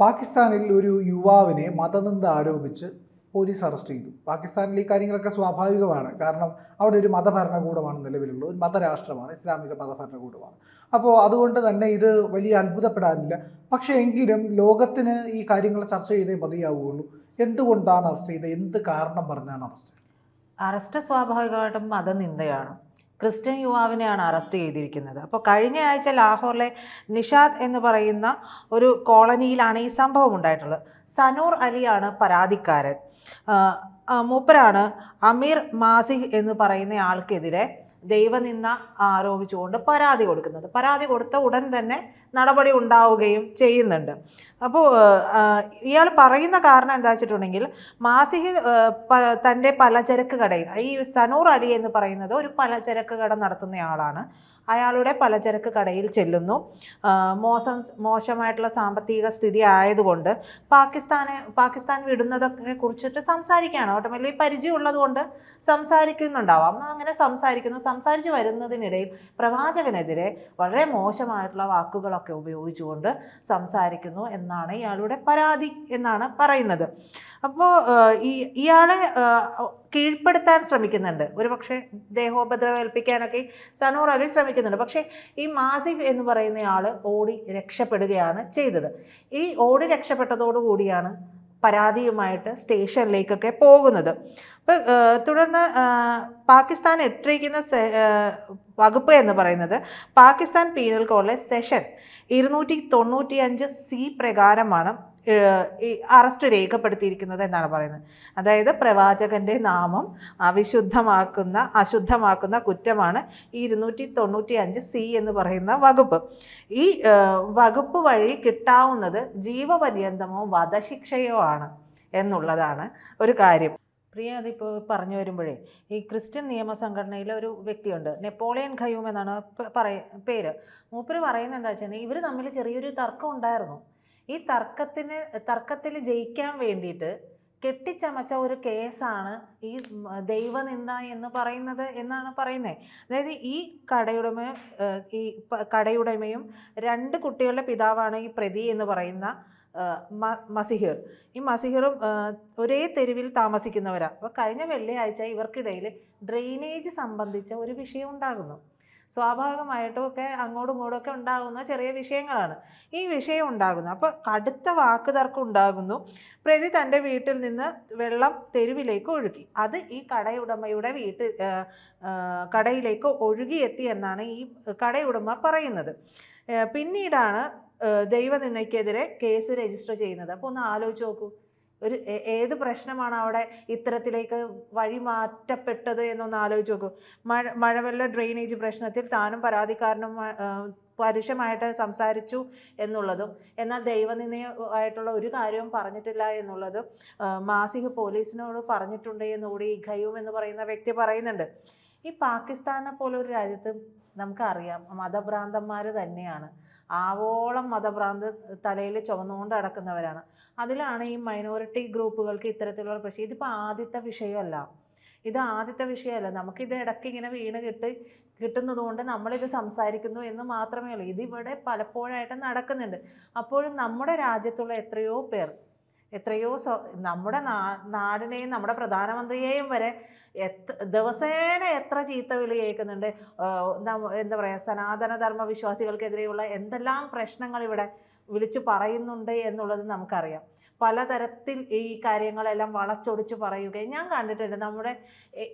പാകിസ്ഥാനിൽ ഒരു യുവാവിനെ മതനിന്ദ ആരോപിച്ച് പോലീസ് അറസ്റ്റ് ചെയ്തു. പാകിസ്ഥാനിൽ ഈ കാര്യങ്ങളൊക്കെ സ്വാഭാവികമാണ്. കാരണം അവിടെ ഒരു മതഭരണകൂടമാണ് നിലവിലുള്ളത്, ഒരു മതരാഷ്ട്രമാണ്, ഇസ്ലാമിക മതഭരണകൂടമാണ്. അപ്പോൾ അതുകൊണ്ട് തന്നെ ഇത് വലിയ അത്ഭുതപ്പെടാനില്ല. പക്ഷേ എങ്കിലും ലോകത്തിന് ഈ കാര്യങ്ങൾ ചർച്ച ചെയ്തേ മതിയാവുകയുള്ളൂ. എന്തുകൊണ്ടാണ് അറസ്റ്റ് ചെയ്തത്? എന്ത് കാരണം പറഞ്ഞാണ് അറസ്റ്റ്? അറസ്റ്റ് സ്വാഭാവികമായിട്ടും മതനിന്ദയാണ്. ക്രിസ്ത്യൻ യുവാവിനെയാണ് അറസ്റ്റ് ചെയ്തിരിക്കുന്നത്. അപ്പോൾ കഴിഞ്ഞ ആഴ്ച ലാഹോറിലെ നിഷാദ് എന്ന് പറയുന്ന ഒരു കോളനിയിലാണ് ഈ സംഭവം ഉണ്ടായിട്ടുള്ളത്. സനൂർ അലിയാണ് പരാതിക്കാരൻ. മൂപ്പരാണ് അമീർ മാസിഹ് എന്ന് പറയുന്ന ആൾക്കെതിരെ ദൈവനിന്ദ ആരോപിച്ചുകൊണ്ട് പരാതി കൊടുക്കുന്നത്. പരാതി കൊടുത്ത ഉടൻ തന്നെ നടപടി ഉണ്ടാവുകയും ചെയ്യുന്നുണ്ട്. അപ്പോൾ ഇയാൾ പറയുന്ന കാരണം എന്താ വെച്ചിട്ടുണ്ടെങ്കിൽ, മാസിഹ് തൻ്റെ പലചരക്ക് കടയിൽ, ഈ സനൂർ അലി എന്ന് പറയുന്നത് ഒരു പലചരക്ക് കട നടത്തുന്നയാളാണ്. അയാളുടെ പലചരക്ക് കടയിൽ ചെല്ലുന്നു. മോശമായിട്ടുള്ള സാമ്പത്തിക സ്ഥിതി ആയതുകൊണ്ട് പാകിസ്ഥാൻ വിടുന്നതൊക്കെ കുറിച്ചിട്ട് സംസാരിക്കുകയാണ്. ഓട്ടോമാറ്റിക്കലി പരിചയമുള്ളത് കൊണ്ട് സംസാരിക്കുന്നുണ്ടാവാം. അങ്ങനെ സംസാരിച്ചു വരുന്നതിനിടയിൽ പ്രവാചകനെതിരെ വളരെ മോശമായിട്ടുള്ള വാക്കുകളൊക്കെ ഉപയോഗിച്ചുകൊണ്ട് സംസാരിക്കുന്നു എന്നാണ് ഇയാളുടെ പരാതി എന്നാണ് പറയുന്നത്. അപ്പോൾ ഇയാളെ കീഴ്പ്പെടുത്താൻ ശ്രമിക്കുന്നുണ്ട്. ഒരു പക്ഷേ ദേഹോപദ്രവേൽപ്പിക്കാനൊക്കെ സനൂർ അലി ശ്രമിക്കുന്നുണ്ട്. പക്ഷേ ഈ മാസിഹ് എന്ന് പറയുന്നയാൾ ഓടി രക്ഷപ്പെടുകയാണ് ചെയ്തത്. ഈ ഓടി രക്ഷപ്പെട്ടതോടുകൂടിയാണ് പരാതിയുമായിട്ട് സ്റ്റേഷനിലേക്കൊക്കെ പോകുന്നത്. അപ്പോൾ തുടർന്ന് പാകിസ്ഥാൻ ഇട്ടിരിക്കുന്ന വകുപ്പ് എന്ന് പറയുന്നത് പാകിസ്ഥാൻ പീനൽ കോഡിലെ സെഷൻ 295C പ്രകാരമാണ് ഈ അറസ്റ്റ് രേഖപ്പെടുത്തിയിരിക്കുന്നത് എന്നാണ് പറയുന്നത്. അതായത് പ്രവാചകൻ്റെ നാമം അശുദ്ധമാക്കുന്ന കുറ്റമാണ് ഈ 295C എന്ന് പറയുന്ന വകുപ്പ്. ഈ വകുപ്പ് വഴി കിട്ടാവുന്നത് ജീവപര്യന്തമോ വധശിക്ഷയോ ആണ് എന്നുള്ളതാണ് ഒരു കാര്യം. പ്രിയ, അതിപ്പോൾ പറഞ്ഞു വരുമ്പോഴേ, ഈ ക്രിസ്ത്യൻ നിയമസംഘടനയിലെ ഒരു വ്യക്തിയുണ്ട്, നെപ്പോളിയൻ ഖയൂം എന്നാണ് പേര്. മൂപ്പര് പറയുന്നത് എന്താ വെച്ചാൽ, ഇവർ തമ്മിൽ ചെറിയൊരു തർക്കം ഉണ്ടായിരുന്നു. ഈ തർക്കത്തിൽ ജയിക്കാൻ വേണ്ടിയിട്ട് കെട്ടിച്ചമച്ച ഒരു കേസാണ് ഈ ദൈവനിന്ദ എന്ന് പറയുന്നത് എന്നാണ് പറയുന്നത്. അതായത് ഈ കടയുടമയും 2 കുട്ടികളുടെ പിതാവാണ് ഈ പ്രതി എന്ന് പറയുന്ന മസിഹിർ. ഈ മസിഹിറും ഒരേ തെരുവിൽ താമസിക്കുന്നവരാണ്. അപ്പോൾ കഴിഞ്ഞ വെള്ളിയാഴ്ച ഇവർക്കിടയിൽ ഡ്രെയിനേജ് സംബന്ധിച്ച ഒരു വിഷയം ഉണ്ടാകുന്നു. സ്വാഭാവികമായിട്ടും ഒക്കെ അങ്ങോട്ടും ഇങ്ങോട്ടും ഒക്കെ ഉണ്ടാകുന്ന ചെറിയ വിഷയങ്ങളാണ് ഈ വിഷയം ഉണ്ടാകുന്നത്. അപ്പോൾ കടുത്ത വാക്കുതർക്കം ഉണ്ടാകുന്നു. പ്രതി തൻ്റെ വീട്ടിൽ നിന്ന് വെള്ളം തെരുവിലേക്ക് ഒഴുക്കി. അത് ഈ കടയുടമയുടെ കടയിലേക്ക് ഒഴുകിയെത്തി എന്നാണ് ഈ കടയുടമ പറയുന്നത്. പിന്നീടാണ് ദൈവനിന്ദയ്ക്കെതിരെ കേസ് രജിസ്റ്റർ ചെയ്യുന്നത്. അപ്പോൾ ഒന്ന് ആലോചിച്ച് നോക്കൂ, ഏത് പ്രശ്നമാണ് അവിടെ ഇത്തരത്തിലേക്ക് വഴിമാറ്റപ്പെട്ടത് എന്നൊന്ന് ആലോചിച്ച് നോക്കൂ. മഴവെള്ള ഡ്രെയിനേജ് പ്രശ്നത്തിൽ താനും പരാതിക്കാരനും പരുഷമായിട്ട് സംസാരിച്ചു എന്നുള്ളതും, എന്നാൽ ദൈവനിന്ദയായിട്ടുള്ള ഒരു കാര്യവും പറഞ്ഞിട്ടില്ല എന്നുള്ളതും മാസിഹ് പോലീസിനോട് പറഞ്ഞിട്ടുണ്ട് എന്നുകൂടി ഈ ഖയൂം എന്ന് പറയുന്ന വ്യക്തി പറയുന്നുണ്ട്. ഈ പാകിസ്ഥാനെ പോലൊരു രാജ്യത്ത് നമുക്കറിയാം, മതഭ്രാന്തന്മാർ തന്നെയാണ്. ആവോളം മതഭ്രാന്ത് തലയിൽ ചുമന്നുകൊണ്ട് നടക്കുന്നവരാണ്. അതിലാണ് ഈ മൈനോറിറ്റി ഗ്രൂപ്പുകൾക്ക് ഇത്തരത്തിലുള്ള പ്രശ്നം. ഇതിപ്പോൾ ആദ്യത്തെ വിഷയമല്ല. നമുക്കിത് ഇടയ്ക്ക് ഇങ്ങനെ കിട്ടുന്നത് കൊണ്ട് നമ്മളിത് സംസാരിക്കുന്നു എന്ന് മാത്രമേ ഉള്ളൂ. ഇതിവിടെ പലപ്പോഴായിട്ട് നടക്കുന്നുണ്ട്. അപ്പോഴും നമ്മുടെ രാജ്യത്തുള്ള നമ്മുടെ നാടിനെയും നമ്മുടെ പ്രധാനമന്ത്രിയെയും വരെ ദിവസേന എത്ര ചീത്ത വിളി കേൾക്കുന്നുണ്ട്. എന്താ പറയുക, സനാതനധർമ്മ വിശ്വാസികൾക്കെതിരെയുള്ള എന്തെല്ലാം പ്രശ്നങ്ങൾ ഇവിടെ വിളിച്ചു പറയുന്നുണ്ട് എന്നുള്ളത് നമുക്കറിയാം. പലതരത്തിൽ ഈ കാര്യങ്ങളെല്ലാം വളച്ചൊടിച്ച് പറയുകയും ഞാൻ കണ്ടിട്ടുണ്ട്.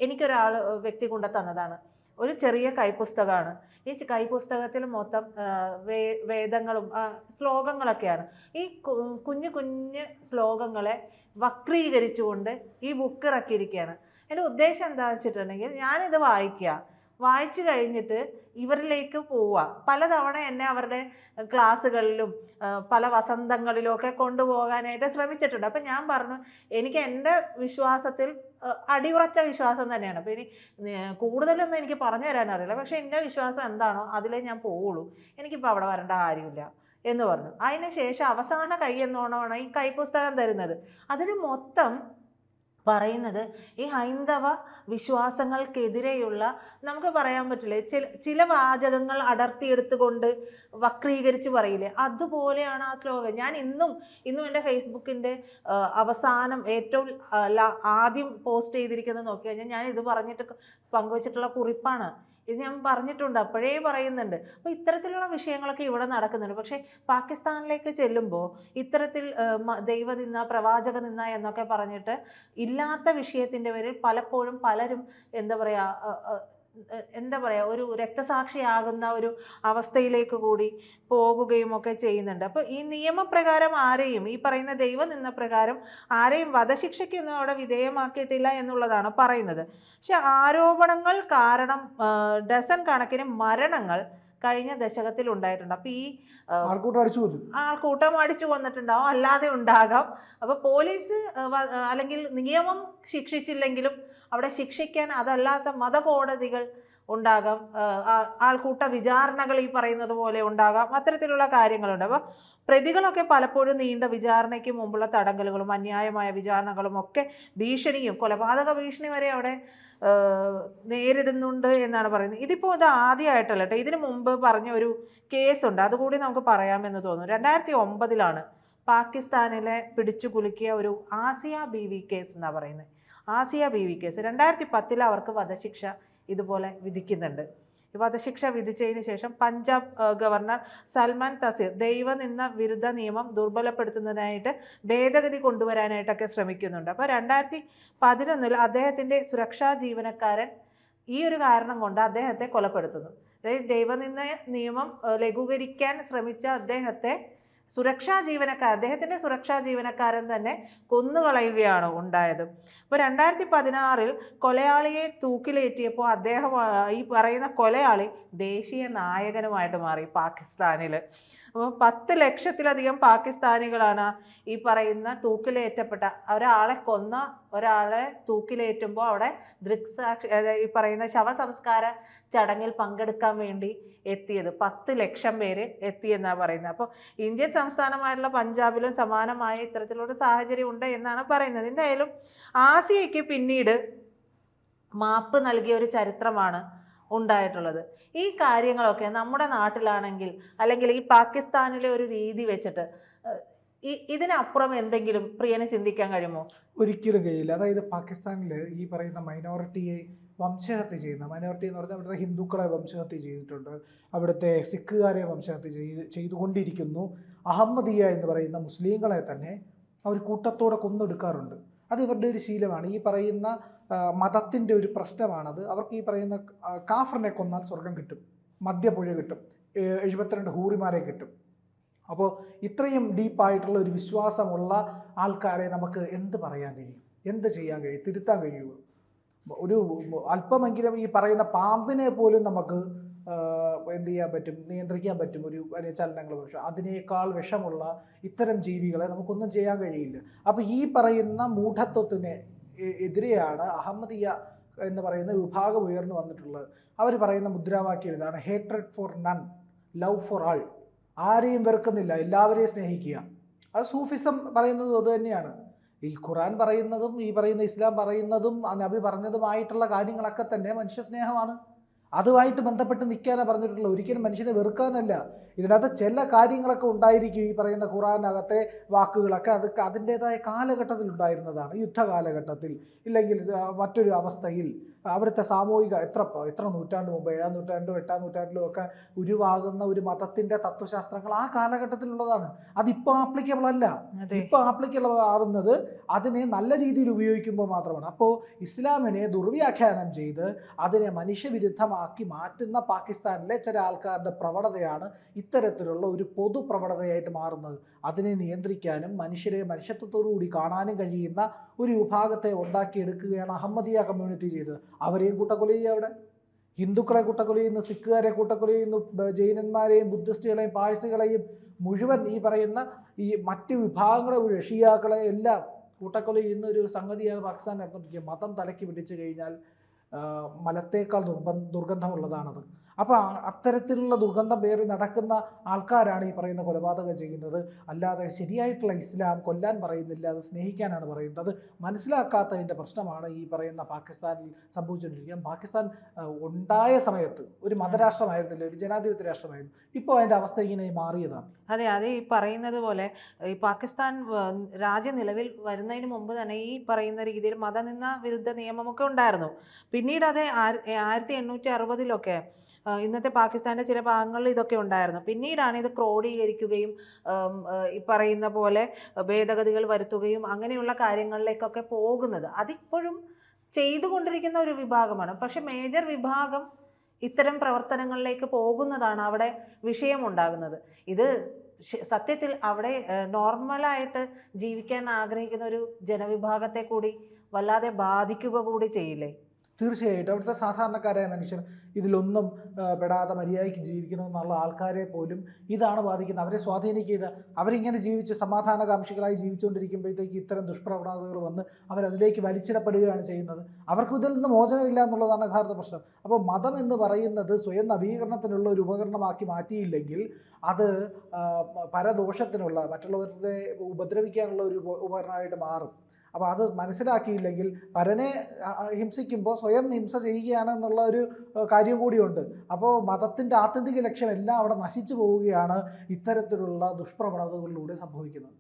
എനിക്കൊരാൾ വ്യക്തി കൊണ്ടു തന്നതാണ് ഒരു ചെറിയ കൈപ്പുസ്തകമാണ്. ഈ കൈപ്പുസ്തകത്തിൽ മൊത്തം വേദങ്ങളും ശ്ലോകങ്ങളൊക്കെയാണ്. ഈ കുഞ്ഞു ശ്ലോകങ്ങളെ വക്രീകരിച്ചുകൊണ്ട് ഈ ബുക്ക് ഇറക്കിയിരിക്കുകയാണ്. എൻ്റെ ഉദ്ദേശം എന്താണെന്ന് വെച്ചിട്ടുണ്ടെങ്കിൽ, ഞാനിത് വായിച്ചു കഴിഞ്ഞിട്ട് ഇവരിലേക്ക് പോവുക. പലതവണ എന്നെ അവരുടെ ക്ലാസ്സുകളിലും പല വസന്തങ്ങളിലും ഒക്കെ കൊണ്ടുപോകാനായിട്ട് ശ്രമിച്ചിട്ടുണ്ട്. അപ്പം ഞാൻ പറഞ്ഞു, എനിക്ക് എൻ്റെ വിശ്വാസത്തിൽ അടിയുറച്ച വിശ്വാസം തന്നെയാണ്. അപ്പോൾ ഇനി കൂടുതലൊന്നും എനിക്ക് പറഞ്ഞു തരാൻ അറിയില്ല, പക്ഷേ എൻ്റെ വിശ്വാസം എന്താണോ അതിലേ ഞാൻ പോവുള്ളൂ. എനിക്കിപ്പോൾ അവിടെ വരേണ്ട കാര്യമില്ല എന്ന് പറഞ്ഞു. അതിന് ശേഷം അവസാന കൈ എന്നോണമാണ് ഈ കൈപ്പുസ്തകം തരുന്നത്. അതിന് മൊത്തം പറയുന്നത് ഈ ഹൈന്ദവ വിശ്വാസങ്ങൾക്കെതിരെയുള്ള, നമുക്ക് പറയാൻ പറ്റില്ലേ, ചില വാചകങ്ങൾ അടർത്തിയെടുത്തുകൊണ്ട് വക്രീകരിച്ച് പറയില്ലേ, അതുപോലെയാണ് ആ ശ്ലോകം. ഞാൻ ഇന്നും എൻ്റെ ഫേസ്ബുക്കിൻ്റെ അവസാനം ഏറ്റവും ആദ്യം പോസ്റ്റ് ചെയ്തിരിക്കുന്നത് നോക്കി കഴിഞ്ഞാൽ ഞാൻ ഇത് പറഞ്ഞിട്ട് പങ്കുവച്ചിട്ടുള്ള കുറിപ്പാണ്. ഇത് ഞാൻ പറഞ്ഞിട്ടുണ്ട്, അപ്പോഴേ പറയുന്നുണ്ട്. അപ്പോൾ ഇത്തരത്തിലുള്ള വിഷയങ്ങളൊക്കെ ഇവിടെ നടക്കുന്നുണ്ട്. പക്ഷേ പാകിസ്ഥാനിലേക്ക് ചെല്ലുമ്പോൾ ഇത്തരത്തിൽ ദൈവനിന്ദ, പ്രവാചക നിന്ദ എന്നൊക്കെ പറഞ്ഞിട്ട് ഇല്ലാത്ത വിഷയത്തിൻ്റെ പേരിൽ പലപ്പോഴും പലരും എന്താ പറയുക ഒരു രക്തസാക്ഷിയാകുന്ന ഒരു അവസ്ഥയിലേക്ക് കൂടി പോകുകയും ഒക്കെ ചെയ്യുന്നുണ്ട്. അപ്പോൾ ഈ നിയമപ്രകാരം ആരെയും, ഈ പറയുന്ന ദൈവം നിന്ന പ്രകാരം ആരെയും വധശിക്ഷയ്ക്കൊന്നും അവിടെ വിധേയമാക്കിയിട്ടില്ല എന്നുള്ളതാണ് പറയുന്നത്. പക്ഷെ ആരോപണങ്ങൾ കാരണം ഡസൻ കണക്കിന് മരണങ്ങൾ കഴിഞ്ഞ ദശകത്തിൽ ഉണ്ടായിട്ടുണ്ട്. അപ്പോൾ ഈ ആൾക്കൂട്ടം അടിച്ചു കൊന്നിട്ടുണ്ടാവും, അല്ലാതെ ഉണ്ടാകാം. അപ്പോൾ പോലീസ് അല്ലെങ്കിൽ നിയമം ശിക്ഷിച്ചില്ലെങ്കിലും അവിടെ ശിക്ഷിക്കാൻ അതല്ലാത്ത മതകോടതികൾ ഉണ്ടാകാം, ആൾക്കൂട്ട വിചാരണകൾ ഈ പറയുന്നത് പോലെ ഉണ്ടാകാം, അത്തരത്തിലുള്ള കാര്യങ്ങളുണ്ട്. അപ്പോൾ പ്രതികളൊക്കെ പലപ്പോഴും നീണ്ട വിചാരണയ്ക്ക് മുമ്പുള്ള തടങ്കലുകളും അന്യായമായ വിചാരണകളും ഒക്കെ ഭീഷണിയും കൊലപാതക ഭീഷണി വരെ അവിടെ നേരിടുന്നുണ്ട് എന്നാണ് പറയുന്നത്. ഇതിപ്പോൾ ഇത് ആദ്യമായിട്ടല്ല കേട്ടോ, ഇതിനു മുമ്പ് പറഞ്ഞ ഒരു കേസുണ്ട്, അതുകൂടി നമുക്ക് പറയാമെന്ന് തോന്നുന്നു. 2009 പാകിസ്ഥാനിലെ പിടിച്ചു കുലുക്കിയ ഒരു ആസിയ ബീവി കേസ് എന്നാണ് പറയുന്നത്. ആസിയ ബീവി കേസ് 2010 അവർക്ക് വധശിക്ഷ ഇതുപോലെ വിധിക്കുന്നുണ്ട്. വധശിക്ഷ വിധിച്ചതിന് ശേഷം പഞ്ചാബ് ഗവർണർ സൽമാൻ തസീർ ദൈവനിന്ദ വിരുദ്ധ നിയമം ദുർബലപ്പെടുത്തുന്നതിനായിട്ട് ഭേദഗതി കൊണ്ടുവരാനായിട്ടൊക്കെ ശ്രമിക്കുന്നുണ്ട്. അപ്പോൾ 2011 അദ്ദേഹത്തിൻ്റെ സുരക്ഷാ ജീവനക്കാരൻ ഈ ഒരു കാരണം കൊണ്ട് അദ്ദേഹത്തെ കൊലപ്പെടുത്തുന്നു. അതായത് ദൈവനിന്ദ നിയമം ലഘൂകരിക്കാൻ ശ്രമിച്ച അദ്ദേഹത്തിൻ്റെ സുരക്ഷാ ജീവനക്കാരൻ തന്നെ കൊന്നുകളയുകയാണ് ഉണ്ടായത്. അപ്പോൾ 2016 കൊലയാളിയെ തൂക്കിലേറ്റിയപ്പോൾ അദ്ദേഹം, ഈ പറയുന്ന കൊലയാളി ദേശീയ നായകനുമായിട്ട് മാറി പാകിസ്ഥാനിൽ. അപ്പോൾ 10 ലക്ഷത്തിലധികം പാകിസ്ഥാനികളാണ് ഈ പറയുന്ന തൂക്കിലേറ്റപ്പെട്ട ഒരാളെ തൂക്കിലേറ്റുമ്പോൾ അവിടെ ദൃക്സാക്ഷി, ഈ പറയുന്ന ശവസംസ്കാര ചടങ്ങിൽ പങ്കെടുക്കാൻ വേണ്ടി എത്തിയത് 10 ലക്ഷം പേര് എത്തിയെന്നാണ് പറയുന്നത്. അപ്പോൾ ഇന്ത്യൻ സംസ്ഥാനമായിട്ടുള്ള പഞ്ചാബിലും സമാനമായ ഇത്തരത്തിലുള്ള സാഹചര്യം ഉണ്ട് എന്നാണ് പറയുന്നത്. എന്തായാലും ആസിയയ്ക്ക് പിന്നീട് മാപ്പ് നൽകിയ ഒരു ചരിത്രമാണ് ഉണ്ടായിട്ടുള്ളത്. ഈ കാര്യങ്ങളൊക്കെ നമ്മുടെ നാട്ടിലാണെങ്കിൽ, അല്ലെങ്കിൽ ഈ പാകിസ്ഥാനിലെ ഒരു രീതി വെച്ചിട്ട് ഇതിനപ്പുറം എന്തെങ്കിലും പ്രിയനെ ചിന്തിക്കാൻ കഴിയുമോ? ഒരിക്കലും കഴിയില്ല. അതായത് പാകിസ്ഥാനിൽ ഈ പറയുന്ന മൈനോറിറ്റിയെ വംശഹത്യ ചെയ്യുന്ന, മൈനോറിറ്റി എന്ന് പറഞ്ഞാൽ അവിടുത്തെ ഹിന്ദുക്കളെ വംശഹത്യ ചെയ്തിട്ടുണ്ട്, അവിടുത്തെ സിഖുകാരെ വംശഹത്യ ചെയ്തുകൊണ്ടിരിക്കുന്നു. അഹമ്മദിയ എന്ന് പറയുന്ന മുസ്ലിങ്ങളെ തന്നെ അവർ കൂട്ടത്തോടെ കൊന്നെടുക്കാറുണ്ട്. അത് ഇവരുടെ ഒരു ശീലമാണ്. ഈ പറയുന്ന മതത്തിൻ്റെ ഒരു പ്രശ്നമാണത്. അവർക്ക് ഈ പറയുന്ന കാഫറിനെ കൊന്നാൽ സ്വർഗം കിട്ടും, മദ്യപ്പുഴ കിട്ടും, 72 ഹൂറിമാരെ കിട്ടും. അപ്പോൾ ഇത്രയും ഡീപ്പായിട്ടുള്ള ഒരു വിശ്വാസമുള്ള ആൾക്കാരെ നമുക്ക് എന്ത് പറയാൻ കഴിയും, എന്ത് ചെയ്യാൻ കഴിയും, തിരുത്താൻ കഴിയുമോ? ഒരു അല്പമെങ്കിലും ഈ പറയുന്ന പാമ്പിനെ പോലും നമുക്ക് എന്ത് ചെയ്യാൻ പറ്റും, നിയന്ത്രിക്കാൻ പറ്റും ഒരു ചലനങ്ങൾ. പക്ഷേ അതിനേക്കാൾ വിഷമുള്ള ഇത്തരം ജീവികളെ നമുക്കൊന്നും ചെയ്യാൻ കഴിയില്ല. അപ്പോൾ ഈ പറയുന്ന മൂഢത്വത്തിന് എതിരെയാണ് അഹമ്മദിയ എന്ന് പറയുന്ന വിഭാഗം ഉയർന്നു വന്നിട്ടുള്ളത്. അവർ പറയുന്ന മുദ്രാവാക്യം ഇതാണ്: hatred four none, love for ആൾ. ആരെയും വെറുക്കുന്നില്ല, എല്ലാവരെയും സ്നേഹിക്കുക. അത് സൂഫിസം പറയുന്നത് അത് തന്നെയാണ്. ഈ ഖുറാൻ പറയുന്നതും ഈ പറയുന്ന ഇസ്ലാം പറയുന്നതും നബി പറഞ്ഞതുമായിട്ടുള്ള കാര്യങ്ങളൊക്കെ തന്നെ മനുഷ്യസ്നേഹമാണ്. അതുമായിട്ട് ബന്ധപ്പെട്ട് നിൽക്കാനാണ് പറഞ്ഞിട്ടുള്ളത്, ഒരിക്കലും മനുഷ്യനെ വെറുക്കാനല്ല. ഇതിനകത്ത് ചില കാര്യങ്ങളൊക്കെ ഉണ്ടായിരിക്കും, ഈ പറയുന്ന ഖുറാനകത്തെ വാക്കുകളൊക്കെ അതൊക്കെ അതിൻ്റേതായ കാലഘട്ടത്തിൽ ഉണ്ടായിരുന്നതാണ്. യുദ്ധകാലഘട്ടത്തിൽ ഇല്ലെങ്കിൽ മറ്റൊരു അവസ്ഥയിൽ അവിടുത്തെ സാമൂഹിക എത്ര നൂറ്റാണ്ട് മുമ്പ്, 7-ാം നൂറ്റാണ്ടിലും 8-ാം നൂറ്റാണ്ടിലും ഒക്കെ ഉരുവാകുന്ന ഒരു മതത്തിൻ്റെ തത്വശാസ്ത്രങ്ങൾ ആ കാലഘട്ടത്തിലുള്ളതാണ്. അതിപ്പോൾ ആപ്ലിക്കബിൾ അല്ല. ഇപ്പോൾ ആപ്ലിക്കബിൾ ആവുന്നത് അതിനെ നല്ല രീതിയിൽ ഉപയോഗിക്കുമ്പോൾ മാത്രമാണ്. അപ്പോൾ ഇസ്ലാമിനെ ദുർവ്യാഖ്യാനം ചെയ്ത് അതിനെ മനുഷ്യവിരുദ്ധമാക്കി മാറ്റുന്ന പാകിസ്ഥാനിലെ ചില ആൾക്കാരുടെ പ്രവണതയാണ് ഇത്തരത്തിലുള്ള ഒരു പൊതു പ്രവണതയായിട്ട് മാറുന്നത്. അതിനെ നിയന്ത്രിക്കാനും മനുഷ്യത്വത്തോടുകൂടി കാണാനും കഴിയുന്ന ഒരു വിഭാഗത്തെ ഉണ്ടാക്കിയെടുക്കുകയാണ് അഹമ്മദിയ കമ്മ്യൂണിറ്റി ചെയ്തത്. അവരെയും കൂട്ടക്കൊല ചെയ്യുക, അവിടെ ഹിന്ദുക്കളെ കൂട്ടക്കൊല ചെയ്യുന്നു, സിഖുകാരെ കൂട്ടക്കൊല ചെയ്യുന്നു, ജൈനന്മാരെയും ബുദ്ധിസ്റ്റുകളെയും പാഴ്സികളെയും മുഴുവൻ ഈ പറയുന്ന ഈ മറ്റ് വിഭാഗങ്ങളെ, ഷിയാക്കളെ എല്ലാം കൂട്ടക്കൊല ചെയ്യുന്ന ഒരു സംഗതിയാണ് പാകിസ്ഥാൻ നടന്നുകൊണ്ടിരിക്കുക. മതം തലയ്ക്ക് പിടിച്ചു കഴിഞ്ഞാൽ മലത്തേക്കാൾ ദുർഗന്ധമുള്ളതാണത്. അപ്പോൾ അത്തരത്തിലുള്ള ദുർഗന്ധം പേറി നടക്കുന്ന ആൾക്കാരാണ് ഈ പറയുന്ന കൊലപാതകം ചെയ്യുന്നത്. അല്ലാതെ ശരിയായിട്ടുള്ള ഇസ്ലാം കൊല്ലാൻ പറയുന്നില്ല, അത് സ്നേഹിക്കാനാണ് പറയുന്നത്. അത് മനസ്സിലാക്കാത്തതിൻ്റെ പ്രശ്നമാണ് ഈ പറയുന്ന പാകിസ്ഥാനിൽ സംഭവിച്ചുകൊണ്ടിരിക്കുന്നത്. പാകിസ്ഥാൻ ഉണ്ടായ സമയത്ത് ഒരു മതരാഷ്ട്രമായിരുന്നില്ല, ഒരു ജനാധിപത്യ രാഷ്ട്രമായിരുന്നു. ഇപ്പോൾ അതിൻ്റെ അവസ്ഥ ഇങ്ങനെ മാറിയതാണ്. അതെ, അത് ഈ പറയുന്നത് പോലെ ഈ പാകിസ്ഥാൻ രാജ്യം നിലവിൽ വരുന്നതിന് മുമ്പ് തന്നെ ഈ പറയുന്ന രീതിയിൽ മതനിന്ദ വിരുദ്ധ നിയമമൊക്കെ ഉണ്ടായിരുന്നു. പിന്നീട് അത് 1860-ലൊക്കെ ഇന്നത്തെ പാകിസ്ഥാൻ്റെ ചില ഭാഗങ്ങളിൽ ഇതൊക്കെ ഉണ്ടായിരുന്നു. പിന്നീടാണ് ഇത് ക്രോഡീകരിക്കുകയും ഈ പറയുന്ന പോലെ ഭേദഗതികൾ വരുത്തുകയും അങ്ങനെയുള്ള കാര്യങ്ങളിലേക്കൊക്കെ പോകുന്നത്. അതിപ്പോഴും ചെയ്തുകൊണ്ടിരിക്കുന്ന ഒരു വിഭാഗമാണ്. പക്ഷെ മേജർ വിഭാഗം ഇത്തരം പ്രവർത്തനങ്ങളിലേക്ക് പോകുന്നതാണ് അവിടെ വിഷയമുണ്ടാകുന്നത്. ഇത് സത്യത്തിൽ അവിടെ നോർമലായിട്ട് ജീവിക്കാൻ ആഗ്രഹിക്കുന്ന ഒരു ജനവിഭാഗത്തെ കൂടി വല്ലാതെ ബാധിക്കുക കൂടി ചെയ്യില്ലേ? തീർച്ചയായിട്ടും അവിടുത്തെ സാധാരണക്കാരായ മനുഷ്യർ ഇതിലൊന്നും പെടാതെ മര്യാദയ്ക്ക് ജീവിക്കണമെന്നുള്ള ആൾക്കാരെ പോലും ഇതാണ് ബാധിക്കുന്നത്. അവരെ സ്വാധീനിക്കുക. അവരിങ്ങനെ ജീവിച്ച് സമാധാനകാംക്ഷികളായി ജീവിച്ചുകൊണ്ടിരിക്കുമ്പോഴത്തേക്ക് ഇത്തരം ദുഷ്പ്രവണതകൾ വന്ന് അവരതിലേക്ക് വലിച്ചിടപ്പെടുകയാണ് ചെയ്യുന്നത്. അവർക്ക് ഇതിൽ നിന്ന് മോചനമില്ല എന്നുള്ളതാണ് യഥാർത്ഥ പ്രശ്നം. അപ്പോൾ മതം എന്ന് പറയുന്നത് സ്വയം നവീകരണത്തിനുള്ള ഒരു ഉപകരണമാക്കി മാറ്റിയില്ലെങ്കിൽ അത് പരദോഷത്തിനുള്ള, മറ്റുള്ളവരുടെ ഉപദ്രവിക്കാനുള്ള ഒരു ഉപകരണമായിട്ട് മാറും. അപ്പോൾ അത് മനസ്സിലാക്കിയില്ലെങ്കിൽ പരനെ ഹിംസിക്കുമ്പോൾ സ്വയം ഹിംസ ചെയ്യുകയാണെന്നുള്ള ഒരു കാര്യം കൂടിയുണ്ട്. അപ്പോൾ മതത്തിൻ്റെ ആത്യന്തിക ലക്ഷ്യമെല്ലാം അവിടെ നശിച്ചു പോവുകയാണ് ഇത്തരത്തിലുള്ള ദുഷ്പ്രവണതകളിലൂടെ സംഭവിക്കുന്നത്.